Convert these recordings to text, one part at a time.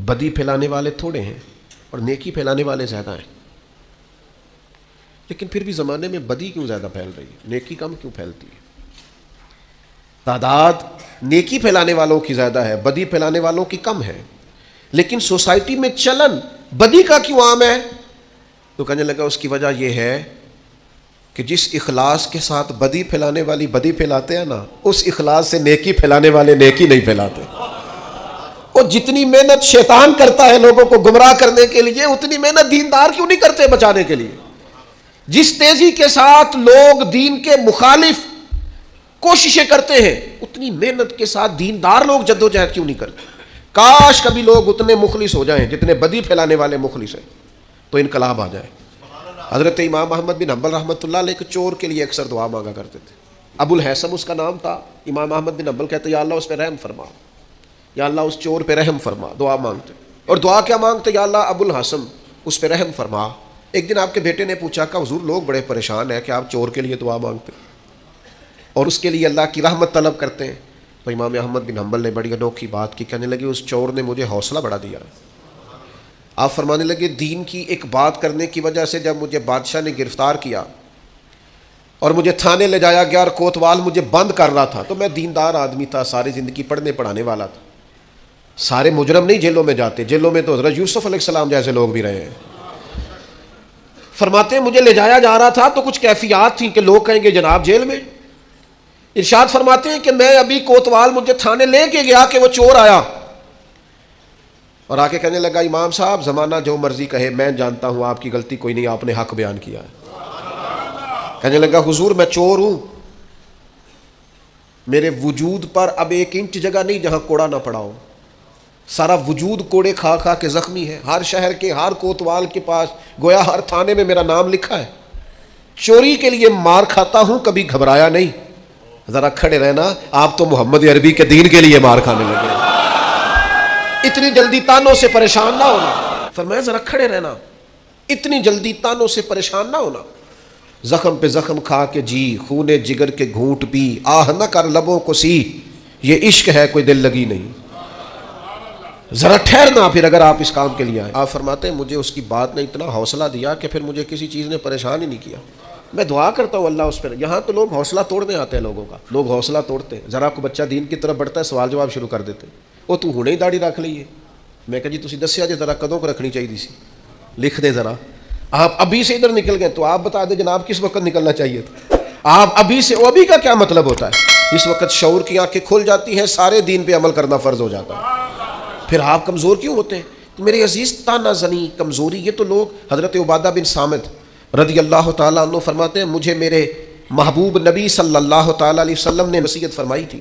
بدی پھیلانے والے تھوڑے ہیں اور نیکی پھیلانے والے زیادہ ہیں، لیکن پھر بھی زمانے میں بدی کیوں زیادہ پھیل رہی ہے؟ نیکی کم کیوں پھیلتی ہے؟ تعداد نیکی پھیلانے والوں کی زیادہ ہے، بدی پھیلانے والوں کی کم ہے، لیکن سوسائٹی میں چلن بدی کا کیوں عام ہے؟ تو کہنے لگا اس کی وجہ یہ ہے کہ جس اخلاص کے ساتھ بدی پھیلانے والی بدی پھیلاتے ہیں نا، اس اخلاص سے نیکی پھیلانے والے نیکی نہیں پھیلاتے۔ اور جتنی محنت شیطان کرتا ہے لوگوں کو گمراہ کرنے کے لیے، اتنی محنت دیندار کیوں نہیں کرتے بچانے کے لیے؟ جس تیزی کے ساتھ لوگ دین کے مخالف کوششیں کرتے ہیں، اتنی محنت کے ساتھ دیندار لوگ جدوجہد کیوں نہیں کرتے؟ کاش کبھی لوگ اتنے مخلص ہو جائیں جتنے بدی پھیلانے والے مخلص ہیں، تو انقلاب آ جائے۔ حضرت امام احمد بن حنبل رحمۃ اللہ علیہ ایک چور کے لیے اکثر دعا مانگا کرتے تھے۔ ابو الحسن اس کا نام تھا۔ امام احمد بن حنبل کہتے یا اللہ اس پہ رحم فرما، یا اللہ اس چور پہ رحم فرما، دعا مانگتے۔ اور دعا کیا مانگتے؟ یا اللہ ابو الحسن اس پہ رحم فرما۔ ایک دن آپ کے بیٹے نے پوچھا کہ حضور لوگ بڑے پریشان ہیں کہ آپ چور کے لیے دعا مانگتے اور اس کے لیے اللہ کی رحمت طلب کرتے ہیں۔ تو امام احمد بن حنبل نے بڑی انوکھی بات کی، کہنے لگے اس چور نے مجھے حوصلہ بڑھا دیا۔ آپ فرمانے لگے دین کی ایک بات کرنے کی وجہ سے جب مجھے بادشاہ نے گرفتار کیا اور مجھے تھانے لے جایا گیا اور کوتوال مجھے بند کر رہا تھا، تو میں دیندار آدمی تھا، ساری زندگی پڑھنے پڑھانے والا تھا۔ سارے مجرم نہیں جیلوں میں جاتے، جیلوں میں تو حضرت یوسف علیہ السلام جیسے لوگ بھی رہے ہیں۔ فرماتے ہیں مجھے لے جایا جا رہا تھا تو کچھ کیفیات تھیں کہ لوگ کہیں گے جناب جیل میں۔ ارشاد فرماتے ہیں کہ میں ابھی کوتوال مجھے تھانے لے کے گیا کہ وہ چور آیا اور آ کے کہنے لگا امام صاحب زمانہ جو مرضی کہے، میں جانتا ہوں آپ کی غلطی کوئی نہیں، آپ نے حق بیان کیا ہے۔ کہنے لگا حضور میں چور ہوں، میرے وجود پر اب 1 انچ جگہ نہیں جہاں کوڑا نہ پڑا ہو، سارا وجود کوڑے کھا کھا کے زخمی ہے، ہر شہر کے ہر کوتوال کے پاس گویا ہر تھانے میں میرا نام لکھا ہے، چوری کے لیے مار کھاتا ہوں کبھی گھبرایا نہیں۔ ذرا کھڑے رہنا، آپ تو محمد عربی کے دین کے لیے مار کھانے لگے، اتنی جلدی تانوں سے پریشان نہ ہونا۔ فرمایا ذرا کھڑے رہنا، اتنی جلدی تانوں سے پریشان نہ ہونا۔ زخم پہ زخم کھا کے جی، خونے جگر کے گھونٹ پی، آہ نہ کر لبوں کو سی، یہ عشق ہے کوئی دل لگی نہیں۔ ذرا ٹھہرنا پھر اگر آپ اس کام کے لیے آئے۔ آپ فرماتے ہیں مجھے اس کی بات نے اتنا حوصلہ دیا کہ پھر مجھے کسی چیز نے پریشان ہی نہیں کیا۔ میں دعا کرتا ہوں اللہ اس پر۔ یہاں تو لوگ حوصلہ توڑنے آتے ہیں، لوگوں کا لوگ حوصلہ توڑتے ہیں۔ ذرا کو بچہ دین کی طرف بڑھتا ہے سوال جواب شروع کر دیتے ہیں، وہ تو ہونے ہی داڑھی رکھ لئیے۔ میں کہا جی تسی دسیا جی ذرا کدوں کو رکھنی چاہیے سی، لکھ دے ذرا۔ آپ ابھی سے ادھر نکل گئے تو آپ بتا دیں جناب کس وقت نکلنا چاہیے تھا۔ آپ ابھی سے، وہ ابھی کا کیا مطلب ہوتا ہے؟ اس وقت شعور کی آنکھیں کھل جاتی ہیں، سارے دین پہ عمل کرنا فرض ہو جاتا ہے۔ پھر آپ کمزور کیوں ہوتے ہیں؟ تو میرے عزیز تانا زنی کمزوری، یہ تو لوگ حضرت عبادہ بن صامت رضی اللہ تعالیٰ عنہ فرماتے ہیں مجھے میرے محبوب نبی صلی اللہ تعالیٰ علیہ وسلم نے نصیحت فرمائی تھی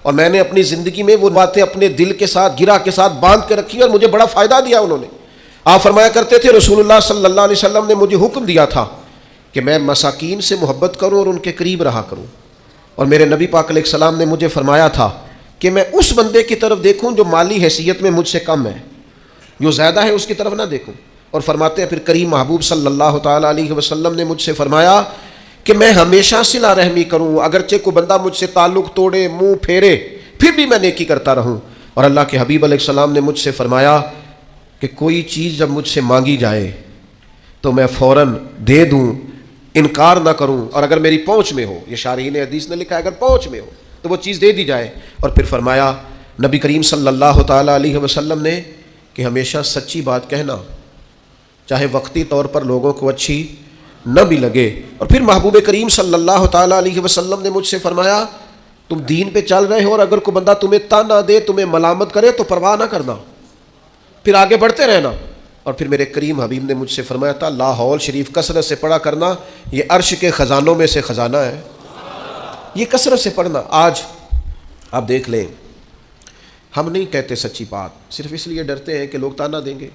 اور میں نے اپنی زندگی میں وہ باتیں اپنے دل کے ساتھ گرہ کے ساتھ باندھ کے رکھی اور مجھے بڑا فائدہ دیا انہوں نے۔ آپ فرمایا کرتے تھے رسول اللہ صلی اللہ علیہ وسلم نے مجھے حکم دیا تھا کہ میں مساکین سے محبت کروں اور ان کے قریب رہا کروں، اور میرے نبی پاک علیہ السلام نے مجھے فرمایا تھا کہ میں اس بندے کی طرف دیکھوں جو مالی حیثیت میں مجھ سے کم ہے، جو زیادہ ہے اس کی طرف نہ دیکھوں۔ اور فرماتے ہیں پھر کریم محبوب صلی اللہ تعالیٰ علیہ وسلم نے مجھ سے فرمایا کہ میں ہمیشہ صلہ رحمی کروں، اگرچہ کوئی بندہ مجھ سے تعلق توڑے، منہ پھیرے، پھر بھی میں نیکی کرتا رہوں۔ اور اللہ کے حبیب علیہ السلام نے مجھ سے فرمایا کہ کوئی چیز جب مجھ سے مانگی جائے تو میں فوراً دے دوں، انکار نہ کروں، اور اگر میری پہنچ میں ہو، یہ شارحین حدیث نے لکھا ہے اگر پہنچ میں ہو تو وہ چیز دے دی جائے۔ اور پھر فرمایا نبی کریم صلی اللہ تعالیٰ علیہ وسلم نے کہ ہمیشہ سچی بات کہنا، چاہے وقتی طور پر لوگوں کو اچھی نہ بھی لگے۔ اور پھر محبوب کریم صلی اللہ تعالیٰ علیہ وسلم نے مجھ سے فرمایا تم دین پہ چل رہے ہو اور اگر کوئی بندہ تمہیں تانا دے، تمہیں ملامت کرے تو پرواہ نہ کرنا، پھر آگے بڑھتے رہنا۔ اور پھر میرے کریم حبیب نے مجھ سے فرمایا تھا لا حول شریف کثرت سے پڑھا کرنا، یہ عرش کے خزانوں میں سے خزانہ ہے، یہ کثرت سے پڑھنا۔ آج آپ دیکھ لیں ہم نہیں کہتے سچی بات، صرف اس لیے ڈرتے ہیں کہ لوگ تانا دیں گے،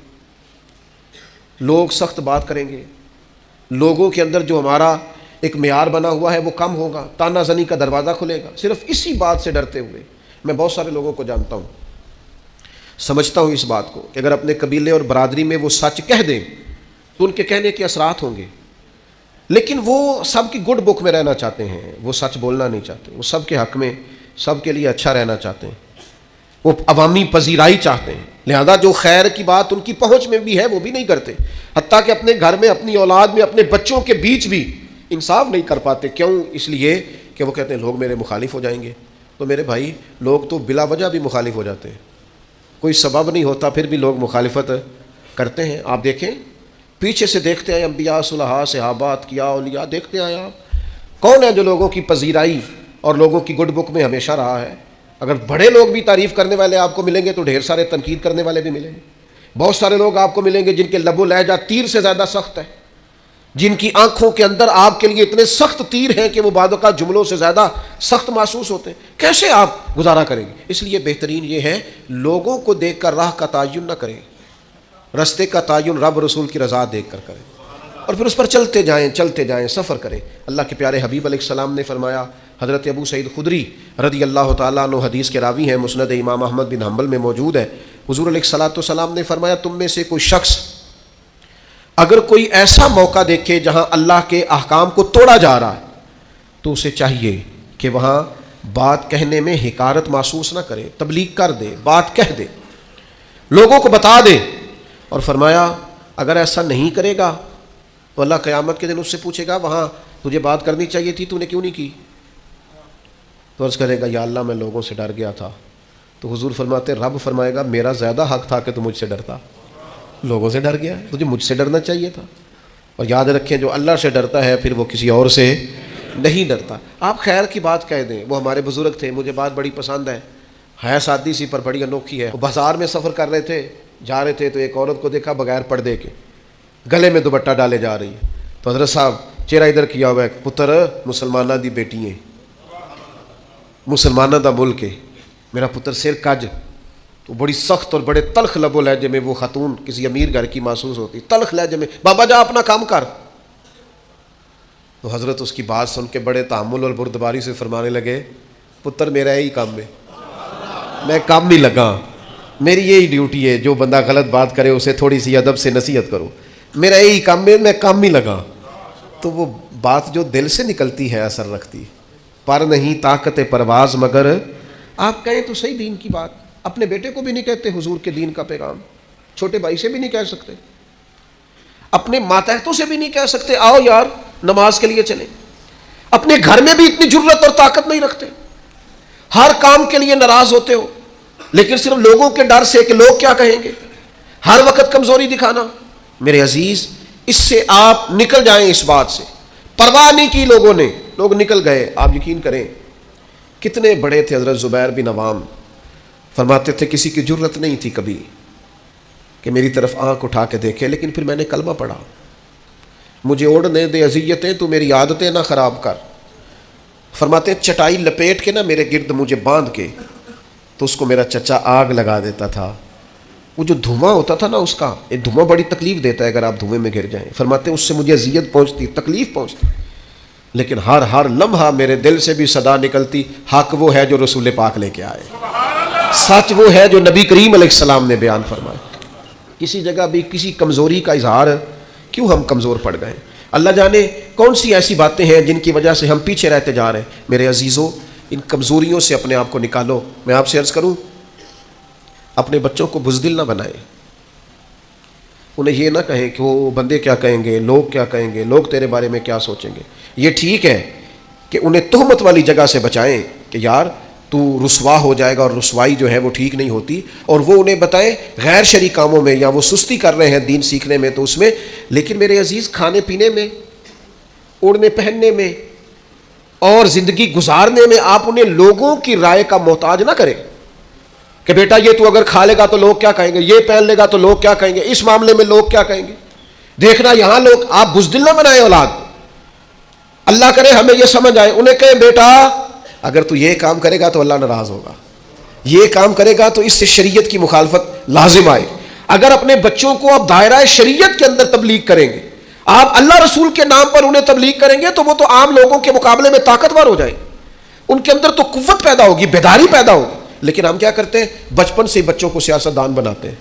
لوگ سخت بات کریں گے، لوگوں کے اندر جو ہمارا ایک معیار بنا ہوا ہے وہ کم ہوگا، تانا زنی کا دروازہ کھلے گا۔ صرف اسی بات سے ڈرتے ہوئے میں بہت سارے لوگوں کو جانتا ہوں، سمجھتا ہوں اس بات کو کہ اگر اپنے قبیلے اور برادری میں وہ سچ کہہ دیں تو ان کے کہنے کے اثرات ہوں گے، لیکن وہ سب کی گڈ بک میں رہنا چاہتے ہیں، وہ سچ بولنا نہیں چاہتے، وہ سب کے حق میں سب کے لیے اچھا رہنا چاہتے ہیں، وہ عوامی پذیرائی چاہتے ہیں۔ لہذا جو خیر کی بات ان کی پہنچ میں بھی ہے وہ بھی نہیں کرتے، حتیٰ کہ اپنے گھر میں، اپنی اولاد میں، اپنے بچوں کے بیچ بھی انصاف نہیں کر پاتے۔ کیوں؟ اس لیے کہ وہ کہتے ہیں لوگ میرے مخالف ہو جائیں گے۔ تو میرے بھائی، لوگ تو بلا وجہ بھی مخالف ہو جاتے ہیں، کوئی سبب نہیں ہوتا پھر بھی لوگ مخالفت کرتے ہیں۔ آپ دیکھیں، پیچھے سے دیکھتے ہیں انبیاء، صلحاء، صحابہ، اتقیاء، اولیاء، دیکھتے ہیں آپ کون ہے جو لوگوں کی پذیرائی اور لوگوں کی گڈ بک میں ہمیشہ رہا ہے۔ اگر بڑے لوگ بھی تعریف کرنے والے آپ کو ملیں گے تو ڈھیر سارے تنقید کرنے والے بھی ملیں گے۔ بہت سارے لوگ آپ کو ملیں گے جن کے لب و لہجہ تیر سے زیادہ سخت ہے، جن کی آنکھوں کے اندر آپ کے لیے اتنے سخت تیر ہیں کہ وہ بعض اوقات جملوں سے زیادہ سخت محسوس ہوتے ہیں۔ کیسے آپ گزارا کریں گے؟ اس لیے بہترین یہ ہے لوگوں کو دیکھ کر راہ کا تعین نہ کریں، رستے کا تعین رب رسول کی رضا دیکھ کر کریں، اور پھر اس پر چلتے جائیں، سفر کریں۔ اللہ کے پیارے حبیب علیہ السلام نے فرمایا، حضرت ابو سعید خدری رضی اللہ تعالیٰ عنہ حدیث کے راوی ہیں، مسند امام احمد بن حنبل میں موجود ہے، حضور علیہ الصلوۃ والسلام نے فرمایا، تم میں سے کوئی شخص اگر کوئی ایسا موقع دیکھے جہاں اللہ کے احکام کو توڑا جا رہا ہے تو اسے چاہیے کہ وہاں بات کہنے میں حقارت محسوس نہ کرے، تبلیغ کر دے، بات کہہ دے، لوگوں کو بتا دے۔ اور فرمایا اگر ایسا نہیں کرے گا تو اللہ قیامت کے دن اس سے پوچھے گا، وہاں تجھے بات کرنی چاہیے تھی، تو نے کیوں نہیں کی؟ تو عرض کرے گا، یا اللہ میں لوگوں سے ڈر گیا تھا۔ تو حضور فرماتے، رب فرمائے گا، میرا زیادہ حق تھا کہ تو مجھ سے ڈرتا، لوگوں سے ڈر گیا، تجھے مجھ سے ڈرنا چاہیے تھا۔ اور یاد رکھیں، جو اللہ سے ڈرتا ہے پھر وہ کسی اور سے نہیں ڈرتا۔ آپ خیر کی بات کہہ دیں۔ وہ ہمارے بزرگ تھے، مجھے بات بڑی پسند ہے سادی سی پر بڑی انوکھی ہے۔ وہ بازار میں سفر کر رہے تھے، جا رہے تھے، تو ایک عورت کو دیکھا بغیر پردے کے، گلے میں دوپٹہ ڈالے جا رہی ہے۔ تو حضرت صاحب چہرہ ادھر کیا ہوا ہے، پتر مسلمانہ دی بیٹی ہیں، مسلمانہ دا ملک ہے، میرا پتر سر کج۔ تو بڑی سخت اور بڑے تلخ لب و لہجے میں وہ خاتون کسی امیر گھر کی محسوس ہوتی، تلخ لہجے میں، بابا جا اپنا کام کر۔ تو حضرت اس کی بات سن کے بڑے تحمل اور بردباری سے فرمانے لگے، پتر میرا یہی کام ہے، میں کام نہیں لگا، میری یہی ڈیوٹی ہے، جو بندہ غلط بات کرے اسے تھوڑی سی ادب سے نصیحت کرو، میرا یہی کام ہے، میں کام نہیں لگا۔ تو وہ بات جو دل سے نکلتی ہے اثر رکھتی، پر نہیں طاقت پرواز مگر، آپ کہیں تو صحیح دین کی بات، اپنے بیٹے کو بھی نہیں کہتے حضور کے دین کا پیغام، چھوٹے بھائی سے بھی نہیں کہہ سکتے، اپنے ماتحتوں سے بھی نہیں کہہ سکتے آؤ یار نماز کے لیے چلیں، اپنے گھر میں بھی اتنی جرت اور طاقت نہیں رکھتے، ہر کام کے لیے ناراض ہوتے ہو، لیکن صرف لوگوں کے ڈر سے کہ لوگ کیا کہیں گے، ہر وقت کمزوری دکھانا۔ میرے عزیز، اس سے آپ نکل جائیں، اس بات سے پرواہ نہیں کی لوگوں نے، لوگ نکل گئے۔ آپ یقین کریں کتنے بڑے تھے حضرت زبیر بن عوام، فرماتے تھے کسی کی جرت نہیں تھی کبھی کہ میری طرف آنکھ اٹھا کے دیکھے، لیکن پھر میں نے کلمہ پڑھا، مجھے اوڑھنے دے اذیتیں، تو میری عادتیں نہ خراب کر۔ فرماتے ہیں چٹائی لپیٹ کے نا میرے گرد مجھے باندھ کے، تو اس کو میرا چچا آگ لگا دیتا تھا، وہ جو دھواں ہوتا تھا نا اس کا، یہ دھواں بڑی تکلیف دیتا ہے اگر آپ دھوئیں میں گر جائیں۔ فرماتے ہیں اس سے مجھے اذیت پہنچتی، تکلیف پہنچتی، لیکن ہر لمحہ میرے دل سے بھی صدا نکلتی، حق وہ ہے جو رسول پاک لے کے آئے، سچ وہ ہے جو نبی کریم علیہ السلام نے بیان فرمایا۔ کسی جگہ بھی کسی کمزوری کا اظہار کیوں ہم کمزور پڑ گئے؟ اللہ جانے کون سی ایسی باتیں ہیں جن کی وجہ سے ہم پیچھے رہتے جا رہے ہیں۔ میرے عزیزوں، ان کمزوریوں سے اپنے آپ کو نکالو۔ میں آپ سے عرض کروں، اپنے بچوں کو بزدل نہ بنائیں، انہیں یہ نہ کہیں کہ وہ بندے کیا کہیں گے، لوگ کیا کہیں گے، لوگ تیرے بارے میں کیا سوچیں گے۔ یہ ٹھیک ہے کہ انہیں تہمت والی جگہ سے بچائیں کہ یار تو رسوا ہو جائے گا، اور رسوائی جو ہے وہ ٹھیک نہیں ہوتی، اور وہ انہیں بتائیں غیر شرعی کاموں میں یا وہ سستی کر رہے ہیں دین سیکھنے میں تو اس میں، لیکن میرے عزیز کھانے پینے میں، اوڑھنے پہننے میں اور زندگی گزارنے میں آپ انہیں لوگوں کی رائے کا محتاج نہ کریں کہ بیٹا یہ تو اگر کھا لے گا تو لوگ کیا کہیں گے، یہ پہن لے گا تو لوگ کیا کہیں گے، اس معاملے میں لوگ کیا کہیں گے۔ دیکھنا یہاں لوگ، آپ بزدل نہ بنائیں اولاد کو۔ اللہ کرے ہمیں یہ سمجھ آئے، انہیں کہیں بیٹا اگر تو یہ کام کرے گا تو اللہ ناراض ہوگا، یہ کام کرے گا تو اس سے شریعت کی مخالفت لازم آئے۔ اگر اپنے بچوں کو آپ دائرہ شریعت کے اندر تبلیغ کریں گے، آپ اللہ رسول کے نام پر انہیں تبلیغ کریں گے، تو وہ تو عام لوگوں کے مقابلے میں طاقتور ہو جائیں، ان کے اندر تو قوت پیدا ہوگی، بیداری پیدا ہوگی۔ لیکن ہم کیا کرتے ہیں، بچپن سے بچوں کو سیاست دان بناتے ہیں،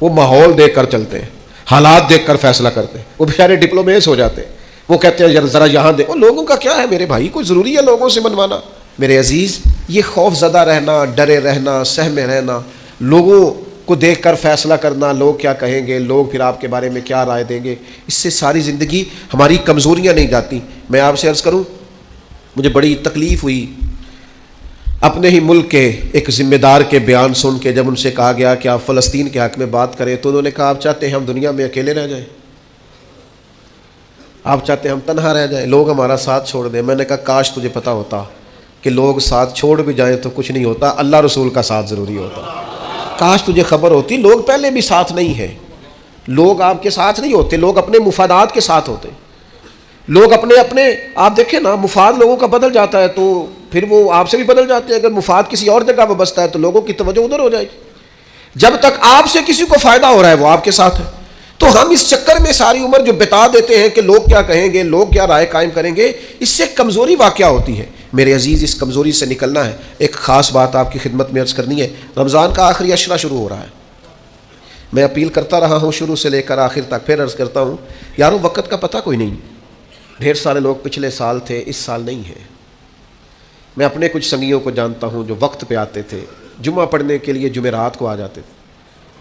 وہ ماحول دیکھ کر چلتے ہیں، حالات دیکھ کر فیصلہ کرتے ہیں، وہ بیچارے ڈپلومیس ہو جاتے ہیں، وہ کہتے ہیں ذرا یہاں دے، لوگوں کا کیا ہے میرے بھائی، کوئی ضروری ہے لوگوں سے منوانا؟ میرے عزیز، یہ خوف زدہ رہنا، ڈرے رہنا، سہمے رہنا، لوگوں کو دیکھ کر فیصلہ کرنا، لوگ کیا کہیں گے، لوگ پھر آپ کے بارے میں کیا رائے دیں گے، اس سے ساری زندگی ہماری کمزوریاں نہیں جاتی۔ میں آپ سے عرض کروں، مجھے بڑی تکلیف ہوئی اپنے ہی ملک کے ایک ذمہ دار کے بیان سن کے، جب ان سے کہا گیا کہ آپ فلسطین کے حق میں بات کریں، تو انہوں نے کہا آپ چاہتے ہیں ہم دنیا میں اکیلے رہ جائیں، آپ چاہتے ہیں ہم تنہا رہ جائیں، لوگ ہمارا ساتھ چھوڑ دیں۔ میں نے کہا کاش تجھے پتا ہوتا کہ لوگ ساتھ چھوڑ بھی جائیں تو کچھ نہیں ہوتا، اللہ رسول کا ساتھ ضروری ہوتا۔ کاش تجھے خبر ہوتی، لوگ پہلے بھی ساتھ نہیں ہیں، لوگ آپ کے ساتھ نہیں ہوتے، لوگ اپنے مفادات کے ساتھ ہوتے، لوگ اپنے آپ دیکھیں نا، مفاد لوگوں کا بدل جاتا ہے تو پھر وہ آپ سے بھی بدل جاتے ہیں۔ اگر مفاد کسی اور جگہ وابستہ ہے تو لوگوں کی توجہ ادھر ہو جائے گی۔ جب تک آپ سے کسی کو فائدہ ہو رہا ہے وہ آپ کے ساتھ ہے۔ تو ہم اس چکر میں ساری عمر جو بتا دیتے ہیں کہ لوگ کیا کہیں گے، لوگ کیا رائے قائم کریں گے، اس سے کمزوری واقع ہوتی ہے۔ میرے عزیز، اس کمزوری سے نکلنا ہے۔ ایک خاص بات آپ کی خدمت میں عرض کرنی ہے، رمضان کا آخری عشرہ شروع ہو رہا ہے۔ میں اپیل کرتا رہا ہوں شروع سے لے کر آخر تک، پھر عرض کرتا ہوں یارو، وقت کا پتہ کوئی نہیں۔ ڈھیر سارے لوگ پچھلے سال تھے، اس سال نہیں ہیں۔ میں اپنے کچھ سنگیوں کو جانتا ہوں جو وقت پہ آتے تھے، جمعہ پڑھنے کے لیے جمعرات کو آ جاتے تھے،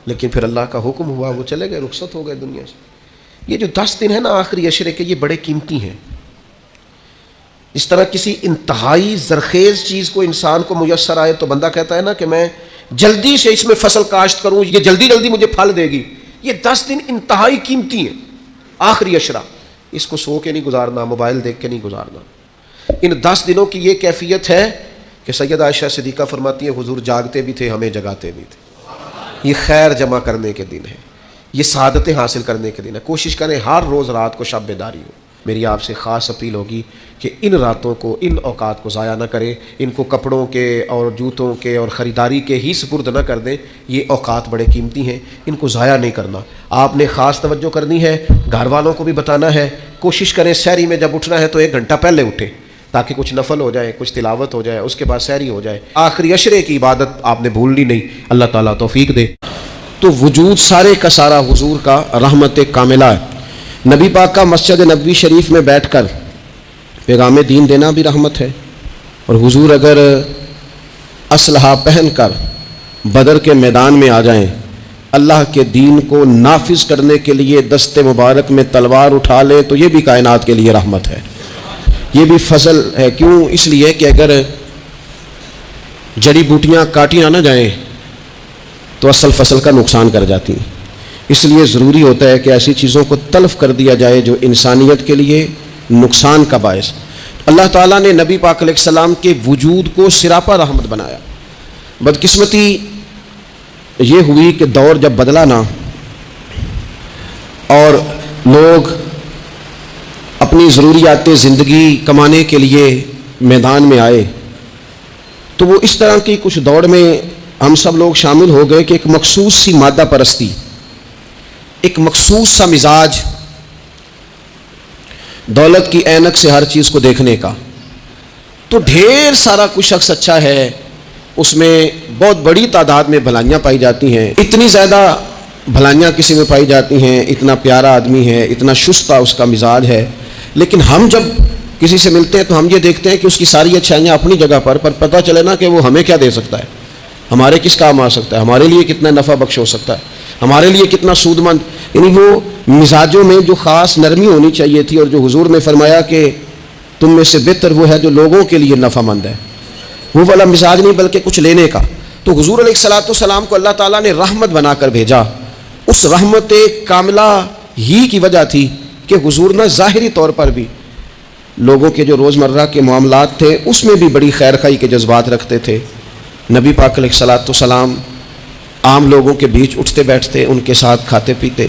لیکن پھر اللہ کا حکم ہوا وہ چلے گئے، رخصت ہو گئے دنیا سے۔ یہ جو 10 دن ہیں نا آخری عشرے کے، یہ بڑے قیمتی ہیں۔ اس طرح کسی انتہائی زرخیز چیز کو انسان کو میسر آئے تو بندہ کہتا ہے نا کہ میں جلدی سے اس میں فصل کاشت کروں، یہ جلدی جلدی مجھے پھل دے گی۔ یہ 10 دن انتہائی قیمتی ہیں، آخری عشرہ، اس کو سو کے نہیں گزارنا، موبائل دیکھ کے نہیں گزارنا۔ ان 10 دنوں کی یہ کیفیت ہے کہ سیدہ عائشہ صدیقہ فرماتی ہیں حضور جاگتے بھی تھے، ہمیں جگاتے بھی تھے۔ یہ خیر جمع کرنے کے دن ہے، یہ سعادتیں حاصل کرنے کے دن ہے۔ کوشش کریں ہر روز رات کو شب بیداری ہو۔ میری آپ سے خاص اپیل ہوگی کہ ان راتوں کو، ان اوقات کو ضائع نہ کریں، ان کو کپڑوں کے اور جوتوں کے اور خریداری کے ہی سپرد نہ کر دیں۔ یہ اوقات بڑے قیمتی ہیں، ان کو ضائع نہیں کرنا۔ آپ نے خاص توجہ کرنی ہے، گھر والوں کو بھی بتانا ہے۔ کوشش کریں سحری میں جب اٹھنا ہے تو 1 گھنٹہ پہلے اٹھیں تاکہ کچھ نفل ہو جائے، کچھ تلاوت ہو جائے، اس کے بعد سحری ہو جائے۔ آخری عشرے کی عبادت آپ نے بھولنی نہیں، اللہ تعالیٰ توفیق دے۔ تو وجود سارے کا سارا حضور کا رحمت کاملہ ہے۔ نبی پاک کا مسجد نبوی شریف میں بیٹھ کر پیغام دین دینا بھی رحمت ہے، اور حضور اگر اسلحہ پہن کر بدر کے میدان میں آ جائیں، اللہ کے دین کو نافذ کرنے کے لیے دست مبارک میں تلوار اٹھا لیں، تو یہ بھی کائنات کے لیے رحمت ہے، یہ بھی فضل ہے۔ کیوں؟ اس لیے کہ اگر جڑی بوٹیاں کاٹی نہ جائیں تو اصل فصل کا نقصان کر جاتی ہیں۔ اس لیے ضروری ہوتا ہے کہ ایسی چیزوں کو تلف کر دیا جائے جو انسانیت کے لیے نقصان کا باعث۔ اللہ تعالیٰ نے نبی پاک علیہ السلام کے وجود کو سراپا رحمت بنایا۔ بدقسمتی یہ ہوئی کہ دور جب بدلا نا اور لوگ اپنی ضروریات زندگی کمانے کے لیے میدان میں آئے، تو وہ اس طرح کی کچھ دوڑ میں ہم سب لوگ شامل ہو گئے کہ ایک مخصوص سی مادہ پرستی، ایک مخصوص سا مزاج، دولت کی اینک سے ہر چیز کو دیکھنے کا۔ تو ڈھیر سارا کچھ شخص اچھا ہے، اس میں بہت بڑی تعداد میں بھلائیاں پائی جاتی ہیں، اتنی زیادہ بھلائیاں کسی میں پائی جاتی ہیں، اتنا پیارا آدمی ہے، اتنا شستہ اس کا مزاج ہے، لیکن ہم جب کسی سے ملتے ہیں تو ہم یہ دیکھتے ہیں کہ اس کی ساری اچھائیاں اپنی جگہ پر پتہ چلے نا کہ وہ ہمیں کیا دے سکتا ہے، ہمارے کس کام آ سکتا ہے، ہمارے لیے کتنا نفع بخش ہو سکتا ہے، ہمارے لیے کتنا سود مند۔ یعنی وہ مزاجوں میں جو خاص نرمی ہونی چاہیے تھی، اور جو حضور نے فرمایا کہ تم میں سے بہتر وہ ہے جو لوگوں کے لیے نفع مند ہے، وہ والا مزاج نہیں بلکہ کچھ لینے کا۔ تو حضور علیہ السلام کو اللہ تعالیٰ نے رحمت بنا کر بھیجا۔ اس رحمت کاملہ ہی کی وجہ تھی کہ حضور نے ظاہری طور پر بھی لوگوں کے جو روزمرہ کے معاملات تھے اس میں بھی بڑی خیر خواہی کے جذبات رکھتے تھے۔ نبی پاک علیہ السلام عام لوگوں کے بیچ اٹھتے بیٹھتے، ان کے ساتھ کھاتے پیتے۔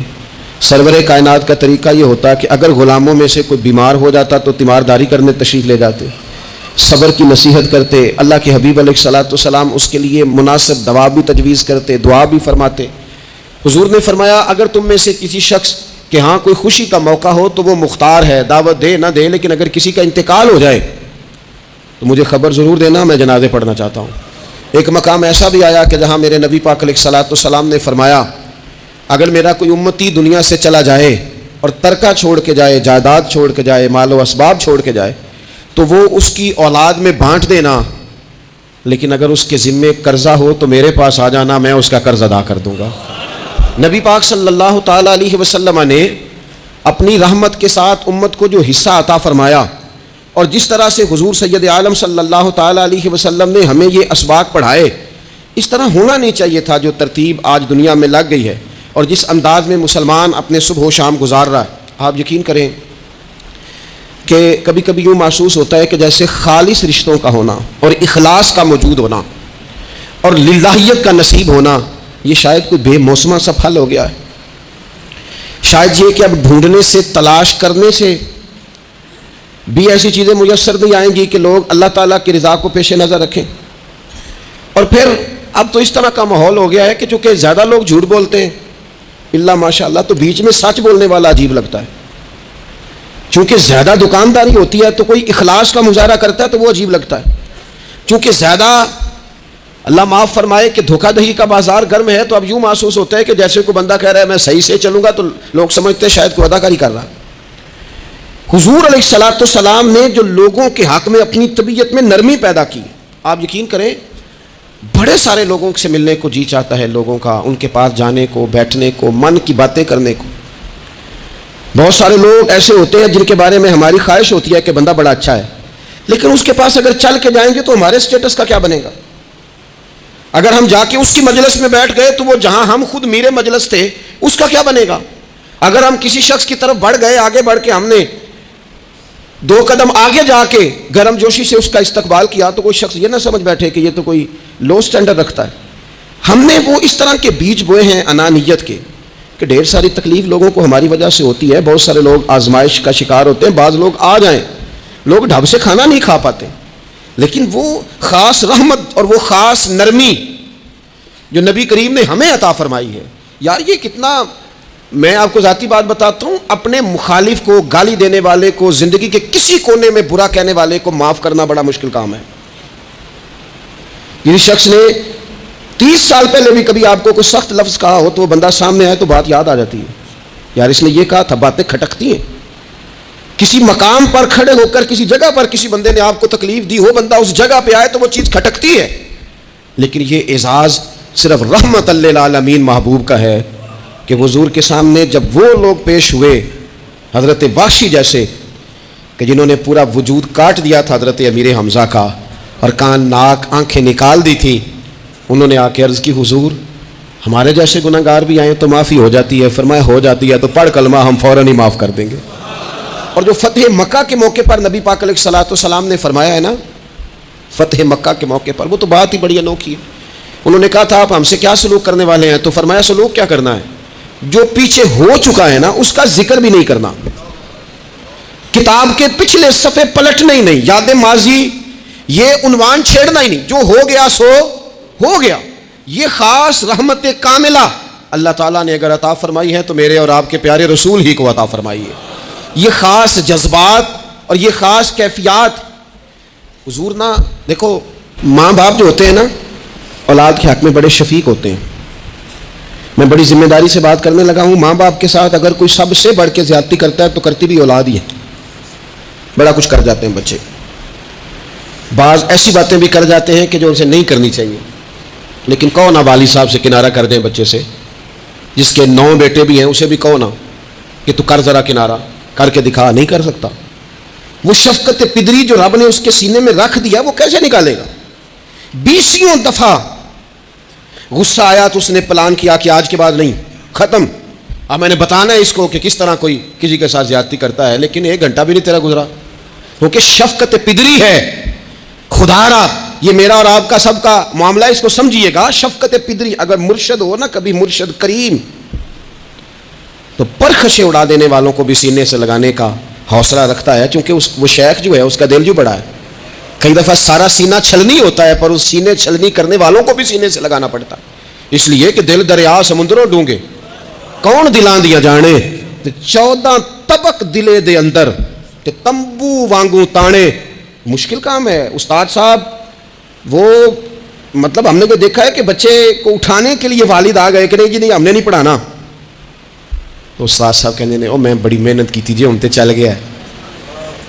سرور کائنات کا طریقہ یہ ہوتا کہ اگر غلاموں میں سے کوئی بیمار ہو جاتا تو تیمارداری کرنے تشریف لے جاتے، صبر کی نصیحت کرتے، اللہ کے حبیب علیہ السلام اس کے لیے مناسب دوا بھی تجویز کرتے، دعا بھی فرماتے۔ حضور نے فرمایا اگر تم میں سے کسی شخص کہ ہاں کوئی خوشی کا موقع ہو تو وہ مختار ہے، دعوت دے نہ دے، لیکن اگر کسی کا انتقال ہو جائے تو مجھے خبر ضرور دینا، میں جنازے پڑھنا چاہتا ہوں۔ ایک مقام ایسا بھی آیا کہ جہاں میرے نبی پاک علیہ السلام نے فرمایا اگر میرا کوئی امتی دنیا سے چلا جائے اور ترکہ چھوڑ کے جائے، جائیداد چھوڑ کے جائے، مال و اسباب چھوڑ کے جائے، تو وہ اس کی اولاد میں بانٹ دینا لیکن اگر اس کے ذمے قرضہ ہو تو میرے پاس آ جانا، میں اس کا قرض ادا کر دوں گا۔ نبی پاک صلی اللہ تعالیٰ علیہ وسلم نے اپنی رحمت کے ساتھ امت کو جو حصہ عطا فرمایا، اور جس طرح سے حضور سید عالم صلی اللہ تعالیٰ علیہ وسلم نے ہمیں یہ اسباق پڑھائے، اس طرح ہونا نہیں چاہیے تھا جو ترتیب آج دنیا میں لگ گئی ہے اور جس انداز میں مسلمان اپنے صبح و شام گزار رہا ہے۔ آپ یقین کریں کہ کبھی کبھی یوں محسوس ہوتا ہے کہ جیسے خالص رشتوں کا ہونا اور اخلاص کا موجود ہونا اور للہیت کا نصیب ہونا، یہ شاید کوئی بے موسمہ سا پھل ہو گیا ہے۔ شاید یہ کہ اب ڈھونڈنے سے، تلاش کرنے سے بھی ایسی چیزیں میسر نہیں آئیں گی کہ لوگ اللہ تعالیٰ کی رضا کو پیش نظر رکھیں۔ اور پھر اب تو اس طرح کا ماحول ہو گیا ہے کہ چونکہ زیادہ لوگ جھوٹ بولتے ہیں اللہ ماشاء اللہ، تو بیچ میں سچ بولنے والا عجیب لگتا ہے۔ چونکہ زیادہ دکانداری ہوتی ہے تو کوئی اخلاص کا مظاہرہ کرتا ہے تو وہ عجیب لگتا ہے۔ چونکہ زیادہ اللہ معاف فرمائے کہ دھوکہ دہی کا بازار گرم ہے تو اب یوں محسوس ہوتا ہے کہ جیسے کوئی بندہ کہہ رہا ہے میں صحیح سے چلوں گا تو لوگ سمجھتے ہیں شاید کوئی اداکاری کر رہا۔ حضور علیہ الصلوۃ والسلام نے جو لوگوں کے حق میں اپنی طبیعت میں نرمی پیدا کی، آپ یقین کریں بڑے سارے لوگوں سے ملنے کو جی چاہتا ہے لوگوں کا، ان کے پاس جانے کو، بیٹھنے کو، من کی باتیں کرنے کو۔ بہت سارے لوگ ایسے ہوتے ہیں جن کے بارے میں ہماری خواہش ہوتی ہے کہ بندہ بڑا اچھا ہے، لیکن اس کے پاس اگر چل کے جائیں گے تو ہمارے سٹیٹس کا کیا بنے گا؟ اگر ہم جا کے اس کی مجلس میں بیٹھ گئے تو وہ جہاں ہم خود میرے مجلس تھے اس کا کیا بنے گا؟ اگر ہم کسی شخص کی طرف بڑھ گئے، آگے بڑھ کے ہم نے 2 قدم آگے جا کے گرم جوشی سے اس کا استقبال کیا تو کوئی شخص یہ نہ سمجھ بیٹھے کہ یہ تو کوئی لو سٹینڈرڈ رکھتا ہے۔ ہم نے وہ اس طرح کے بیج بوئے ہیں انانیت کے کہ ڈھیر ساری تکلیف لوگوں کو ہماری وجہ سے ہوتی ہے۔ بہت سارے لوگ آزمائش کا شکار ہوتے ہیں، بعض لوگ آ جائیں، لوگ ڈھب سے کھانا نہیں کھا پاتے، لیکن وہ خاص رحمت اور وہ خاص نرمی جو نبی کریم نے ہمیں عطا فرمائی ہے، یار یہ کتنا، میں آپ کو ذاتی بات بتاتا ہوں، اپنے مخالف کو، گالی دینے والے کو، زندگی کے کسی کونے میں برا کہنے والے کو معاف کرنا بڑا مشکل کام ہے۔ جس شخص نے 30 سال پہلے بھی کبھی آپ کو کوئی سخت لفظ کہا ہو تو وہ بندہ سامنے آئے تو بات یاد آ جاتی ہے، یار اس نے یہ کہا تھا، باتیں کھٹکتی ہیں۔ کسی مقام پر کھڑے ہو کر کسی جگہ پر کسی بندے نے آپ کو تکلیف دی ہو، بندہ اس جگہ پہ آئے تو وہ چیز کھٹکتی ہے، لیکن یہ اعزاز صرف رحمت للعالمین محبوب کا ہے کہ حضور کے سامنے جب وہ لوگ پیش ہوئے، حضرت وحشی جیسے کہ جنہوں نے پورا وجود کاٹ دیا تھا حضرت امیر حمزہ کا اور کان ناک آنکھیں نکال دی تھی، انہوں نے آ کے عرض کی حضور ہمارے جیسے گناہ گار بھی آئیں تو معافی ہو جاتی ہے؟ فرمایا ہو جاتی ہے تو پڑھ کلمہ، ہم فوراً ہی معاف کر دیں گے۔ اور جو فتح مکہ کے موقع پر نبی پاک علیہ الصلوۃ والسلام نے فرمایا ہے نا، فتح مکہ کے موقع پر، وہ تو بات ہی بڑی انوکھی ہے۔ انہوں نے کہا تھا آپ ہم سے کیا سلوک کرنے والے ہیں؟ تو فرمایا سلوک کیا کرنا ہے؟ جو پیچھے ہو چکا ہے نا اس کا ذکر بھی نہیں کرنا، کتاب کے پچھلے صفحے پلٹنے ہی نہیں، یاد ماضی یہ عنوان چھیڑنا ہی نہیں، جو ہو گیا سو ہو گیا۔ یہ خاص رحمت کاملہ اللہ تعالیٰ نے اگر عطا فرمائی ہے تو میرے اور آپ کے پیارے رسول ہی کو عطا فرمائی ہے۔ یہ خاص جذبات اور یہ خاص کیفیات حضور نا، دیکھو ماں باپ جو ہوتے ہیں نا اولاد کے حق میں بڑے شفیق ہوتے ہیں۔ میں بڑی ذمہ داری سے بات کرنے لگا ہوں، ماں باپ کے ساتھ اگر کوئی سب سے بڑھ کے زیادتی کرتا ہے تو کرتی بھی اولاد ہی ہے۔ بڑا کچھ کر جاتے ہیں بچے، بعض ایسی باتیں بھی کر جاتے ہیں کہ جو ان سے نہیں کرنی چاہیے، لیکن کہو نا والد صاحب سے کنارہ کر دیں بچے سے، جس کے 9 بیٹے بھی ہیں اسے بھی کہو نا کہ تو کر ذرا کنارہ، کر کے دکھا، نہیں کر سکتا۔ وہ شفقت پدری جو رب نے اس کے سینے میں رکھ دیا وہ کیسے نکالے گا؟ 20 دفعہ غصہ آیا تو اس نے پلان کیا کہ آج کے بعد نہیں، ختم، اب میں نے بتانا ہے اس کو کہ کس طرح کوئی کسی کے ساتھ زیادتی کرتا ہے، لیکن 1 گھنٹہ بھی نہیں تیرا گزرا، کیونکہ شفقت پدری ہے۔ خدا را یہ میرا اور آپ کا سب کا معاملہ، اس کو سمجھیے گا، شفقت پدری۔ اگر مرشد ہو نا کبھی مرشد کریم تو پرخشیں اڑا دینے والوں کو بھی سینے سے لگانے کا حوصلہ رکھتا ہے، چونکہ وہ شیخ جو ہے اس کا دل جو بڑا ہے۔ کئی دفعہ سارا سینہ چھلنی ہوتا ہے پر اس سینے چھلنی کرنے والوں کو بھی سینے سے لگانا پڑتا ہے، اس لیے کہ دل دریا سمندروں ڈونگے کون دلاں دیا جانے، 14 طبق دلے دے اندر تے تمبو وانگوں تانے، مشکل کام ہے۔ استاد صاحب وہ مطلب ہم نے تو دیکھا ہے کہ بچے کو اٹھانے کے لیے والد آ گئے کہ نہیں جی نہیں ہم نے نہیں پڑھانا، تو استاد صاحب کہنے نے او میں بڑی محنت کی تھی جی ہم تے چل گیا ہے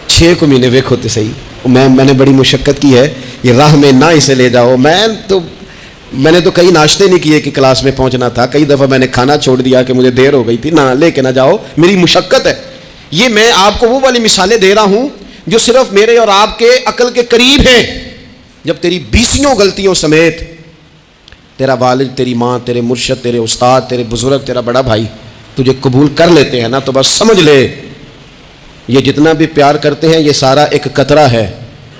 6 مہینے ویکھو تے صحیح۔ میں نے بڑی مشقت کی ہے، یہ راہ میں نہ اسے لے جاؤ. میں نے تو کئی ناشتے نہیں کیے کہ کلاس میں پہنچنا تھا، کئی دفعہ میں نے کھانا چھوڑ دیا کہ مجھے دیر ہو گئی تھی. نہ لے کے نہ جاؤ، میری مشقت ہے. یہ میں آپ کو وہ والی مثالیں دے رہا ہوں جو صرف میرے اور آپ کے عقل کے قریب ہیں. جب تیری 20 غلطیوں سمیت تیرا والد، تیری ماں، تیرے مرشد، تیرے استاد، تیرے بزرگ، تیرا بڑا بھائی تجھے قبول کر لیتے ہیں نا، تو بس سمجھ لے یہ جتنا بھی پیار کرتے ہیں یہ سارا ایک قطرہ ہے،